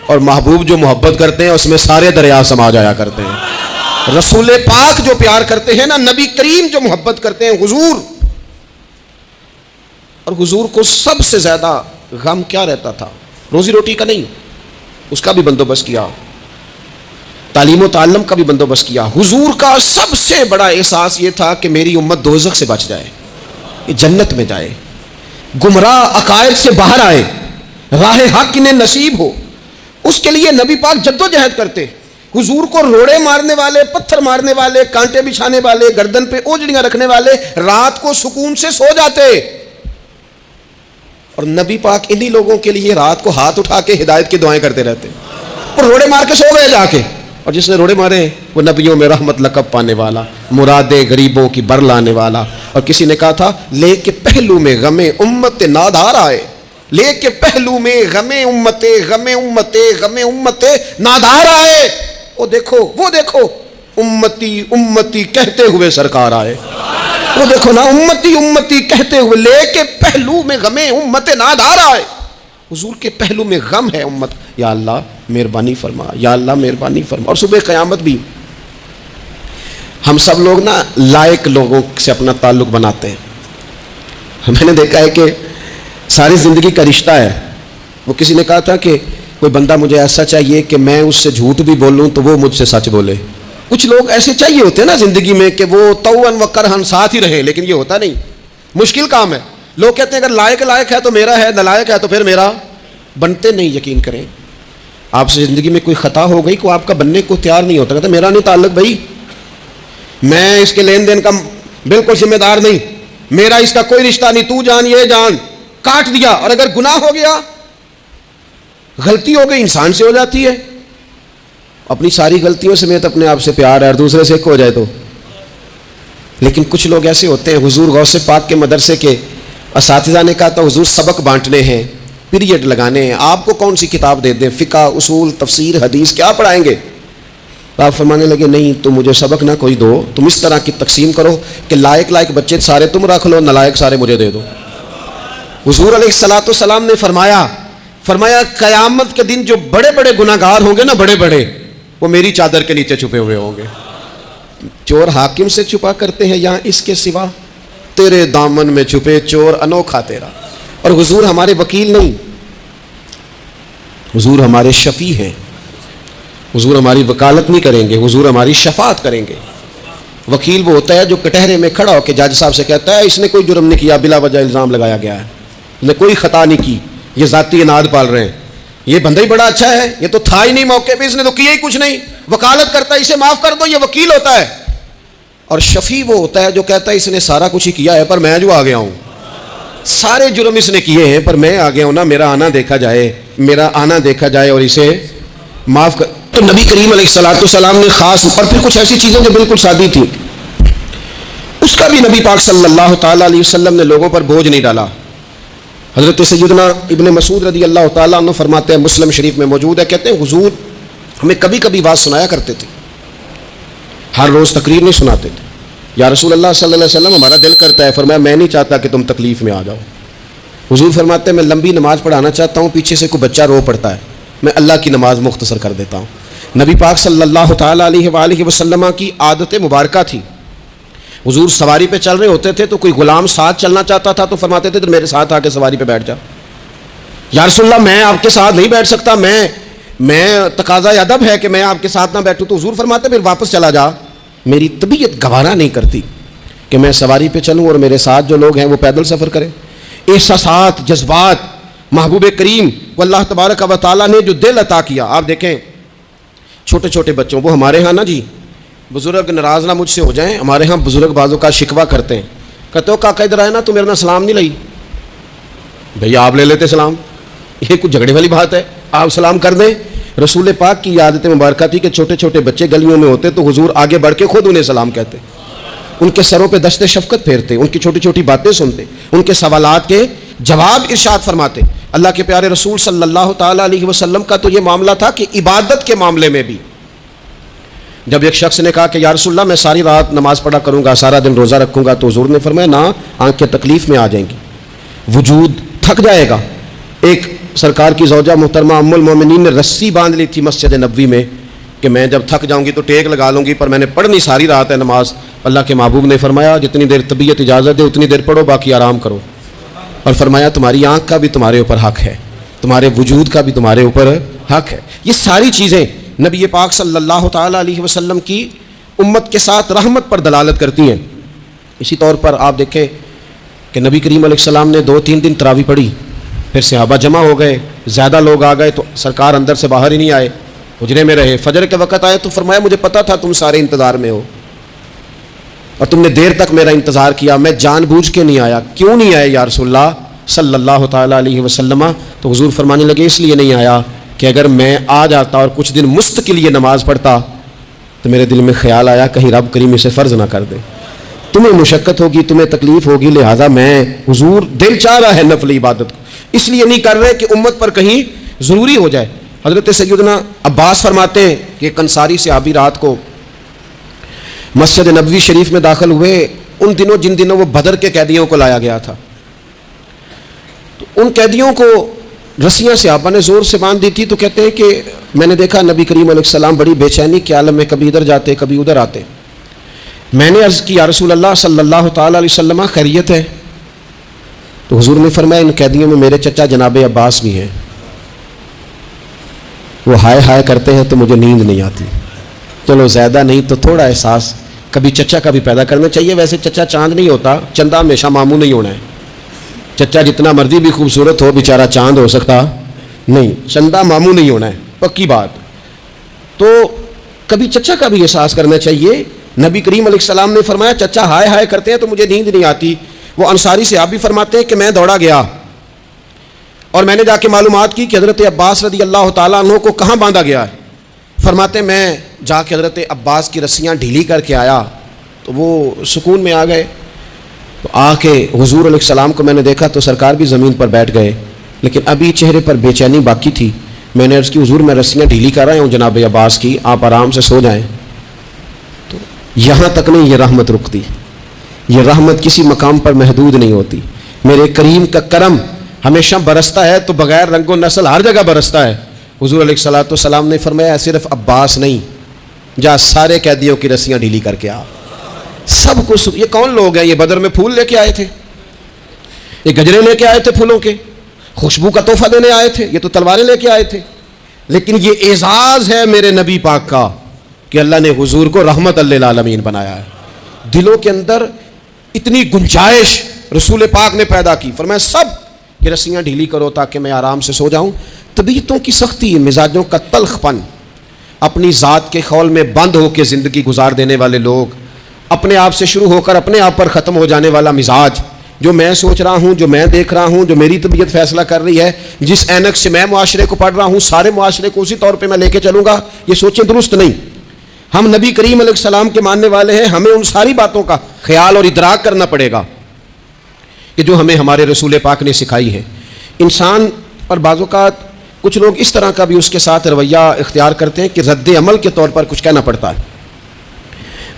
اور محبوب جو محبت کرتے ہیں اس میں سارے دریا سما جایا کرتے ہیں. رسول پاک جو پیار کرتے ہیں نا، نبی کریم جو محبت کرتے ہیں، حضور، اور حضور کو سب سے زیادہ غم کیا رہتا تھا؟ روزی روٹی کا نہیں، اس کا بھی بندوبست کیا، تعلیم و تعلم کا بھی بندوبست کیا. حضور کا سب سے بڑا احساس یہ تھا کہ میری امت دوزخ سے بچ جائے، جنت میں جائے، گمراہ عقائد سے باہر آئے، راہ حق انہیں نصیب ہو. اس کے لیے نبی پاک جد و جہد کرتے. حضور کو روڑے مارنے والے، پتھر مارنے والے، کانٹے بچھانے والے، گردن پہ اوجڑیاں رکھنے والے رات کو سکون سے سو جاتے، اور نبی پاک انہی لوگوں کے لیے رات کو ہاتھ اٹھا کے ہدایت کی دعائیں کرتے رہتے، اور روڑے مار کے سو گئے جا کے. اور جس نے روڑے مارے وہ نبیوں میں رحمت لقب پانے والا، مرادیں غریبوں کی بر لانے والا. اور کسی نے کہا تھا لے کے پہلو میں غم امت نادار آئے، لے کے پہلو میں غم امت نادار آئے. وہ دیکھو امتی امتی کہتے ہوئے سرکار آئے. وہ دیکھو نا، امتی امتی کہتے ہوئے لے کے پہلو میں غم امت نادار آئے. حضور کے پہلو میں غم ہے امت. یا اللہ مہربانی فرما، یا اللہ مہربانی فرما. اور صبح قیامت بھی ہم سب لوگ نا لائق لوگوں سے اپنا تعلق بناتے ہیں. میں نے دیکھا ہے کہ ساری زندگی کا رشتہ ہے. وہ کسی نے کہا تھا کہ کوئی بندہ مجھے ایسا چاہیے کہ میں اس سے جھوٹ بھی بولوں تو وہ مجھ سے سچ بولے. کچھ لوگ ایسے چاہیے ہوتے ہیں نا زندگی میں کہ وہ توأن و کرہن ساتھ ہی رہے، لیکن یہ ہوتا نہیں، مشکل کام ہے. لوگ کہتے ہیں اگر لائق ہے تو میرا ہے، نالائق ہے تو پھر میرا. بنتے نہیں. یقین کریں آپ سے زندگی میں کوئی خطا ہو گئی کو آپ کا بننے کو تیار نہیں ہوتا، کہتا میرا نہیں تعلق بھائی، میں اس کے لین دین کا بالکل ذمہ دار نہیں، میرا اس کا کوئی رشتہ نہیں، تو جان یہ جان، کاٹ دیا. اور اگر گناہ ہو گیا، غلطی ہو گئی، انسان سے ہو جاتی ہے. اپنی ساری غلطیوں سمیت اپنے آپ سے پیار ہے اور دوسرے سے ایک ہو جائے تو. لیکن کچھ لوگ ایسے ہوتے ہیں. حضور غوث پاک کے مدرسے کے اساتذہ نے کہا تھا حضور سبق بانٹنے ہیں، پیریڈ لگانے ہیں، آپ کو کون سی کتاب دے دیں؟ فقہ، اصول، تفسیر، حدیث کیا پڑھائیں گے؟ آپ فرمانے لگے نہیں تم مجھے سبق نہ کوئی دو، تم اس طرح کی تقسیم کرو کہ لائق بچے سارے تم رکھ لو، نالائق سارے مجھے دے دو. حضور علیہ الصلوۃ والسلام نے فرمایا قیامت کے دن جو بڑے بڑے گناہ گار ہوں گے نا، بڑے وہ میری چادر کے نیچے چھپے ہوئے ہوں گے. چور حاکم سے چھپا کرتے ہیں یہاں اس کے سوا، تیرے دامن میں چھپے چور انوکھا تیرا. اور حضور ہمارے وکیل نہیں، حضور ہمارے شفیع ہیں. حضور ہماری وکالت نہیں کریں گے، حضور ہماری شفاعت کریں گے. وکیل وہ ہوتا ہے جو کٹہرے میں کھڑا ہو کے جج صاحب سے کہتا ہے اس نے کوئی جرم نہیں کیا، بلا وجہ الزام لگایا گیا ہے، اس نے کوئی خطا نہیں کی، یہ ذاتی اناد پال رہے ہیں، یہ بندہ ہی بڑا اچھا ہے، یہ تو تھا ہی نہیں موقع پہ، اس نے تو کیا ہی کچھ نہیں، وکالت کرتا ہے اسے معاف کر دو. یہ وکیل ہوتا ہے. اور شفیع وہ ہوتا ہے جو کہتا ہے اس نے سارا کچھ ہی کیا ہے پر میں جو آ گیا ہوں، سارے جرم اس نے کیے ہیں پر میں آ گیا ہوں نا، میرا آنا دیکھا جائے اور اسے معاف کر. تو نبی کریم علیہ الصلوۃ والسلام نے خاص، اور پھر کچھ ایسی چیزیں جو بالکل سادی تھی، اس کا بھی نبی پاک صلی اللہ تعالیٰ علیہ وسلم نے لوگوں پر بوجھ نہیں ڈالا. حضرت سیدنا ابن مسعود رضی اللہ تعالیٰ عنہ فرماتے ہیں، مسلم شریف میں موجود ہے، کہتے ہیں حضور ہمیں کبھی کبھی بات سنایا کرتے تھے، ہر روز تقریر نہیں سناتے تھے. یا رسول اللہ صلی اللہ علیہ وسلم ہمارا دل کرتا ہے. فرمایا میں نہیں چاہتا کہ تم تکلیف میں آ جاؤ. حضور فرماتے ہیں میں لمبی نماز پڑھانا چاہتا ہوں، پیچھے سے کوئی بچہ رو پڑتا ہے، میں اللہ کی نماز مختصر کر دیتا ہوں. نبی پاک صلی اللہ تعالیٰ علیہ وآلہ وسلم کی عادت مبارکہ تھی. حضور سواری پہ چل رہے ہوتے تھے تو کوئی غلام ساتھ چلنا چاہتا تھا تو فرماتے تھے تو میرے ساتھ آ کے سواری پہ بیٹھ جا. یا رسول اللہ میں آپ کے ساتھ نہیں بیٹھ سکتا، میں تقاضا ادب ہے کہ میں آپ کے ساتھ نہ بیٹھوں. تو حضور فرماتے پھر واپس چلا جا، میری طبیعت گوارا نہیں کرتی کہ میں سواری پہ چلوں اور میرے ساتھ جو لوگ ہیں وہ پیدل سفر کریں. احساسات، جذبات محبوب کریم کو اللہ تبارک و تعالیٰ نے جو دل عطا کیا. آپ دیکھیں چھوٹے چھوٹے بچوں، وہ ہمارے ہاں نا جی بزرگ ناراض نہ مجھ سے ہو جائیں، ہمارے ہاں بزرگ بازوں کا شکوہ کرتے ہیں، کہتے ہو کاکا ادھر آئے نا تو میرے نا سلام نہیں لئی. بھئی آپ لے لیتے سلام، یہ کچھ جھگڑے والی بات ہے؟ آپ سلام کر دیں. رسول پاک کی عادت مبارکہ تھی کہ چھوٹے چھوٹے بچے گلیوں میں ہوتے تو حضور آگے بڑھ کے خود انہیں سلام کہتے, ان کے سروں پہ دست شفقت پھیرتے, ان کی چھوٹی چھوٹی باتیں سنتے, ان کے سوالات کے جواب ارشاد فرماتے. اللہ کے پیارے رسول صلی اللہ تعالیٰ علیہ وسلم کا تو یہ معاملہ تھا کہ عبادت کے معاملے میں بھی جب ایک شخص نے کہا کہ یا رسول اللہ میں ساری رات نماز پڑھا کروں گا, سارا دن روزہ رکھوں گا, تو حضور نے فرمایا نہ, آنکھیں تکلیف میں آ جائیں گی, وجود تھک جائے گا. ایک سرکار کی زوجہ محترمہ ام المومنین نے رسی باندھ لی تھی مسجد نبوی میں کہ میں جب تھک جاؤں گی تو ٹیک لگا لوں گی, پر میں نے پڑھنی ساری رات ہے نماز. اللہ کے محبوب نے فرمایا جتنی دیر طبیعت اجازت دے اتنی دیر پڑھو, باقی آرام کرو. اور فرمایا تمہاری آنکھ کا بھی تمہارے اوپر حق ہے, تمہارے وجود کا بھی تمہارے اوپر حق ہے. یہ ساری چیزیں نبی پاک صلی اللہ تعالیٰ علیہ وسلم کی امت کے ساتھ رحمت پر دلالت کرتی ہیں. اسی طور پر آپ دیکھیں کہ نبی کریم علیہ السلام نے 2-3 دن تراویح پڑھی, پھر صحابہ جمع ہو گئے, زیادہ لوگ آ گئے تو سرکار اندر سے باہر ہی نہیں آئے, حجرے میں رہے. فجر کے وقت آئے تو فرمایا مجھے پتا تھا تم سارے انتظار میں ہو اور تم نے دیر تک میرا انتظار کیا, میں جان بوجھ کے نہیں آیا. کیوں نہیں آئے یا رسول اللہ صلی اللہ تعالیٰ علیہ وسلم؟ تو حضور فرمانے لگے اس لیے نہیں آیا کہ اگر میں آ جاتا اور کچھ دن مفت کے لیے نماز پڑھتا تو میرے دل میں خیال آیا کہیں رب کریم اسے فرض نہ کر دے, تمہیں مشقت ہوگی, تمہیں تکلیف ہوگی, لہذا میں حضور دل چاہ رہا ہے نفلی عبادت کو, اس لیے نہیں کر رہے کہ امت پر کہیں ضروری ہو جائے. حضرت سیدنا عباس فرماتے ہیں کہ ایک انصاری صحابی رات کو مسجد نبوی شریف میں داخل ہوئے. ان دنوں جن دنوں وہ بدر کے قیدیوں کو لایا گیا تھا, تو ان قیدیوں کو رسیاں صحابہ نے زور سے باندھ دی تھی. تو کہتے ہیں کہ میں نے دیکھا نبی کریم علیہ السلام بڑی بے چینی کے عالم میں کبھی ادھر جاتے کبھی ادھر آتے. میں نے عرض کی یا رسول اللہ صلی اللہ تعالیٰ علیہ وسلم خیریت ہے؟ تو حضور نے فرمایا ان قیدیوں میں میرے چچا جناب عباس بھی ہیں, وہ ہائے ہائے کرتے ہیں تو مجھے نیند نہیں آتی. چلو زیادہ نہیں تو تھوڑا احساس کبھی چچا کا بھی پیدا کرنا چاہیے. ویسے چچا چاند نہیں ہوتا, چندہ ہمیشہ ماموں نہیں ہونا ہے. چچا جتنا مرضی بھی خوبصورت ہو بیچارہ چاند ہو سکتا نہیں, چندہ ماموں نہیں ہونا ہے, پکی بات. تو کبھی چچا کا بھی احساس کرنا چاہیے. نبی کریم علیہ السلام نے فرمایا چچا ہائے ہائے کرتے ہیں تو مجھے نیند نہیں آتی. وہ انصاری صحابی فرماتے ہیں کہ میں دوڑا گیا اور میں نے جا کے معلومات کی کہ حضرت عباس رضی اللہ تعالیٰ عنہ کو کہاں باندھا گیا ہے. فرماتے میں جا کے حضرت عباس کی رسیاں ڈھیلی کر کے آیا تو وہ سکون میں آ گئے. تو آ کے حضور علیہ السلام کو میں نے دیکھا تو سرکار بھی زمین پر بیٹھ گئے, لیکن ابھی چہرے پر بے چینی باقی تھی. میں نے عرض کی حضور میں رسیاں ڈھیلی کر رہا ہوں جناب عباس کی, آپ آرام سے سو جائیں. تو یہاں تک نہیں یہ رحمت رکتی, یہ رحمت کسی مقام پر محدود نہیں ہوتی. میرے کریم کا کرم ہمیشہ برستا ہے تو بغیر رنگ و نسل ہر جگہ برستا ہے. حضور علیہ الصلوۃ والسلام نے فرمایا صرف عباس نہیں, جا سارے قیدیوں کی رسیاں ڈھیلی کر کے آ, سب کچھ. یہ کون لوگ ہیں؟ یہ بدر میں پھول لے کے آئے تھے, یہ گجرے لے کے آئے تھے پھولوں کے, خوشبو کا تحفہ دینے آئے تھے, یہ تو تلواریں لے کے آئے تھے. لیکن یہ اعزاز ہے میرے نبی پاک کا کہ اللہ نے حضور کو رحمت للعالمین بنایا ہے. دلوں کے اندر اتنی گنجائش رسول پاک نے پیدا کی. فرمایا سب کہ رسیاں ڈھیلی کرو تاکہ میں آرام سے سو جاؤں. طبیعتوں کی سختی, مزاجوں کا تلخ پن, اپنی ذات کے خول میں بند ہو کے زندگی گزار دینے والے لوگ, اپنے آپ سے شروع ہو کر اپنے آپ پر ختم ہو جانے والا مزاج, جو میں سوچ رہا ہوں, جو میں دیکھ رہا ہوں, جو میری طبیعت فیصلہ کر رہی ہے, جس اینک سے میں معاشرے کو پڑھ رہا ہوں سارے معاشرے کو اسی طور پہ میں لے کے چلوں گا, یہ سوچیں درست نہیں. ہم نبی کریم علیہ السلام کے ماننے والے ہیں, ہمیں ان ساری باتوں کا خیال اور ادراک کرنا پڑے گا کہ جو ہمیں ہمارے رسول پاک نے سکھائی ہے. انسان پر بعض اوقات کچھ لوگ اس طرح کا بھی اس کے ساتھ رویہ اختیار کرتے ہیں کہ رد عمل کے طور پر کچھ کہنا پڑتا ہے.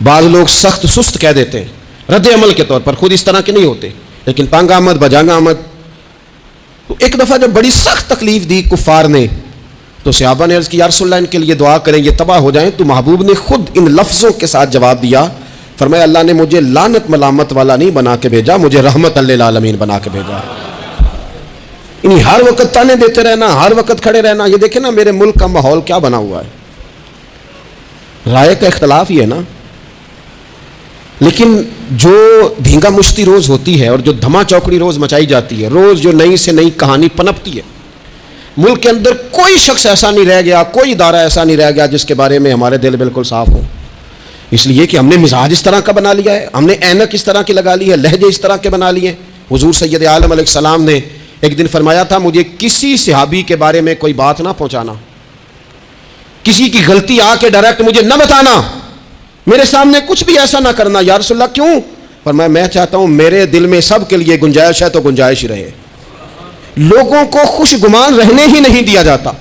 بعض لوگ سخت سست کہہ دیتے ہیں رد عمل کے طور پر, خود اس طرح کے نہیں ہوتے لیکن پانگ آمد بجانگ آمد. تو ایک دفعہ جب بڑی سخت تکلیف دی کفار نے تو صحابہ نے عرض کی یا رسول اللہ ان کے لیے دعا کریں یہ تباہ ہو جائیں. تو محبوب نے خود ان لفظوں کے ساتھ جواب دیا, فرمایا اللہ نے مجھے لعنت ملامت والا نہیں بنا کے بھیجا, مجھے رحمت للعالمین بنا کے بھیجا. یعنی ہر وقت تانے دیتے رہنا, ہر وقت کھڑے رہنا. یہ دیکھیں نا میرے ملک کا ماحول کیا بنا ہوا ہے, رائے کا اختلاف ہی ہے نا, لیکن جو دھینگا مشتی روز ہوتی ہے اور جو دھما چوکڑی روز مچائی جاتی ہے, روز جو نئی سے نئی کہانی پنپتی ہے, ملک کے اندر کوئی شخص ایسا نہیں رہ گیا, کوئی ادارہ ایسا نہیں رہ گیا جس کے بارے میں ہمارے دل بالکل صاف ہوں. اس لیے کہ ہم نے مزاج اس طرح کا بنا لیا ہے, ہم نے اینک اس طرح کی لگا لی ہے, لہجے اس طرح کے بنا لیے. حضور سید عالم علیہ السلام نے ایک دن فرمایا تھا مجھے کسی صحابی کے بارے میں کوئی بات نہ پہنچانا, کسی کی غلطی آ کے ڈائریکٹ مجھے نہ بتانا, میرے سامنے کچھ بھی ایسا نہ کرنا. یا رسول اللہ کیوں؟ فرمایا میں چاہتا ہوں میرے دل میں سب کے لیے گنجائش ہے تو گنجائش ہی رہے. لوگوں کو خوش گمان رہنے ہی نہیں دیا جاتا,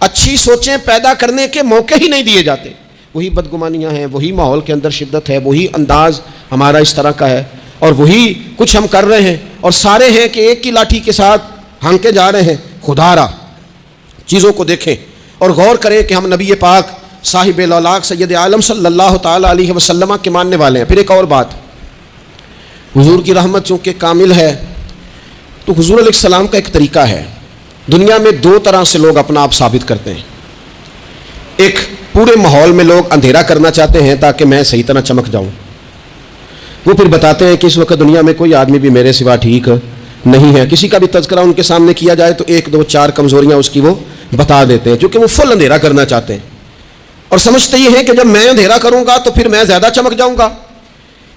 اچھی سوچیں پیدا کرنے کے موقع ہی نہیں دیے جاتے. وہی بدگمانیاں ہیں, وہی ماحول کے اندر شدت ہے, وہی انداز ہمارا اس طرح کا ہے, اور وہی کچھ ہم کر رہے ہیں, اور سارے ہیں کہ ایک کی لاٹھی کے ساتھ ہانکے جا رہے ہیں. خدا را چیزوں کو دیکھیں اور غور کریں کہ ہم نبی پاک صاحب الاولاق سید عالم صلی اللہ تعالیٰ علیہ وسلم کے ماننے والے ہیں. پھر ایک اور بات, حضور کی رحمت چونکہ کامل ہے تو حضور علیہ السلام کا ایک طریقہ ہے. دنیا میں دو طرح سے لوگ اپنا آپ ثابت کرتے ہیں. ایک پورے ماحول میں لوگ اندھیرا کرنا چاہتے ہیں تاکہ میں صحیح طرح چمک جاؤں. وہ پھر بتاتے ہیں کہ اس وقت دنیا میں کوئی آدمی بھی میرے سوا ٹھیک نہیں ہے. کسی کا بھی تذکرہ ان کے سامنے کیا جائے تو ایک دو چار کمزوریاں اس کی وہ بتا دیتے ہیں, کیونکہ وہ فل اندھیرا کرنا چاہتے ہیں اور سمجھتے یہ ہیں کہ جب میں اندھیرا کروں گا تو پھر میں زیادہ چمک جاؤں گا.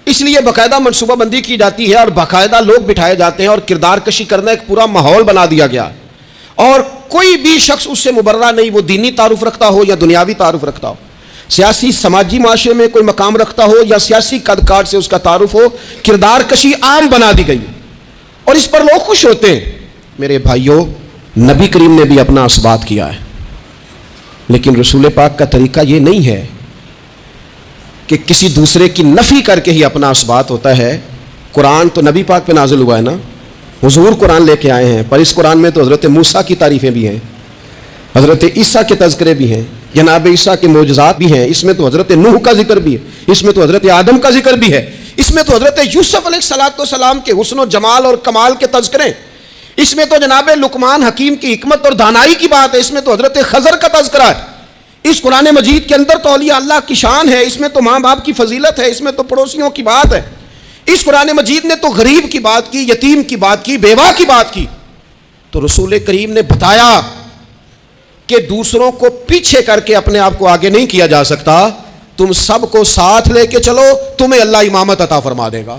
اس لیے باقاعدہ منصوبہ بندی کی جاتی ہے اور باقاعدہ لوگ بٹھائے جاتے ہیں اور کردار کشی کرنا ایک پورا ماحول بنا دیا گیا. اور کوئی بھی شخص اس سے مبرہ نہیں, وہ دینی تعارف رکھتا ہو یا دنیاوی تعارف رکھتا ہو, سیاسی سماجی معاشرے میں کوئی مقام رکھتا ہو یا سیاسی قد کاٹ سے اس کا تعارف ہو, کردار کشی عام بنا دی گئی اور اس پر لوگ خوش ہوتے ہیں. میرے بھائیوں, نبی کریم نے بھی اپنا اثبات کیا ہے, لیکن رسول پاک کا طریقہ یہ نہیں ہے کہ کسی دوسرے کی نفی کر کے ہی اپنا اثبات ہوتا ہے. قرآن تو نبی پاک پہ نازل ہوا ہے نا, حضور قرآن لے کے آئے ہیں, پر اس قرآن میں تو حضرت موسیٰ کی تعریفیں بھی ہیں, حضرت عیسیٰ کے تذکرے بھی ہیں, جناب عیسیٰ کے معجزات بھی ہیں, اس میں تو حضرت نوح کا ذکر بھی ہے, اس میں تو حضرت آدم کا ذکر بھی ہے, اس میں تو حضرت یوسف علیہ السلام کے حسن و جمال اور کمال کے تذکرے, اس میں تو جناب لقمان حکیم کی حکمت اور دانائی کی بات ہے, اس میں تو حضرت خضر کا تذکرہ ہے. اس قرآن مجید کے اندر تو اولیاء اللہ کی شان ہے, اس میں تو ماں باپ کی فضیلت ہے, اس میں تو پڑوسیوں کی بات ہے. اس قرآن مجید نے تو غریب کی بات کی, یتیم کی بات کی, بیوہ کی بات کی. تو رسول کریم نے بتایا کہ دوسروں کو پیچھے کر کے اپنے آپ کو آگے نہیں کیا جا سکتا, تم سب کو ساتھ لے کے چلو, تمہیں اللہ امامت عطا فرما دے گا.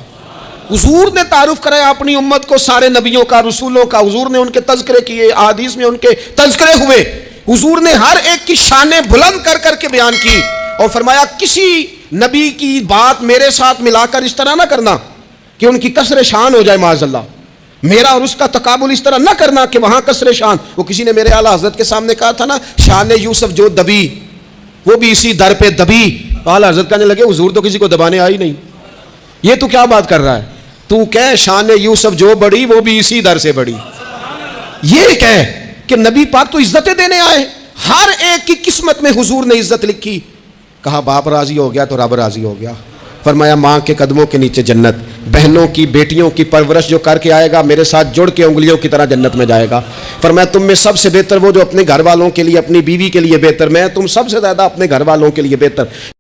حضور نے تعارف کرایا اپنی امت کو سارے نبیوں کا, رسولوں کا, حضور نے ان کے تذکرے کیے, احادیث میں ان کے تذکرے ہوئے, حضور نے ہر ایک کی شانیں بلند کر کر کے بیان کی اور فرمایا کسی نبی کی بات میرے ساتھ ملا کر اس طرح نہ کرنا کہ ان کی کسر شان ہو جائے معاذ اللہ, میرا اور اس کا تقابل اس طرح نہ کرنا کہ وہاں کسر شان. وہ کسی نے میرے اعلیٰ حضرت کے سامنے کہا تھا نا, شان یوسف جو دبی وہ بھی اسی در پہ دبی. اعلیٰ حضرت کہنے لگے حضور تو کسی کو دبانے آئی نہیں, یہ تو کیا بات کر رہا ہے, تو کہہ شان یوسف جو بڑی وہ بھی اسی در سے بڑی. یہ کہہ کہ نبی پاک تو عزتیں دینے آئے, ہر ایک کی قسمت میں حضور نے عزت لکھی. کہا باپ راضی ہو گیا تو رب راضی ہو گیا. فرمایا ماں کے قدموں کے نیچے جنت, بہنوں کی بیٹیوں کی پرورش جو کر کے آئے گا میرے ساتھ جڑ کے انگلیوں کی طرح جنت میں جائے گا. فرمایا تم میں سب سے بہتر وہ جو اپنے گھر والوں کے لیے, اپنی بیوی کے لیے بہتر, میں تم سب سے زیادہ اپنے گھر والوں کے لیے بہتر.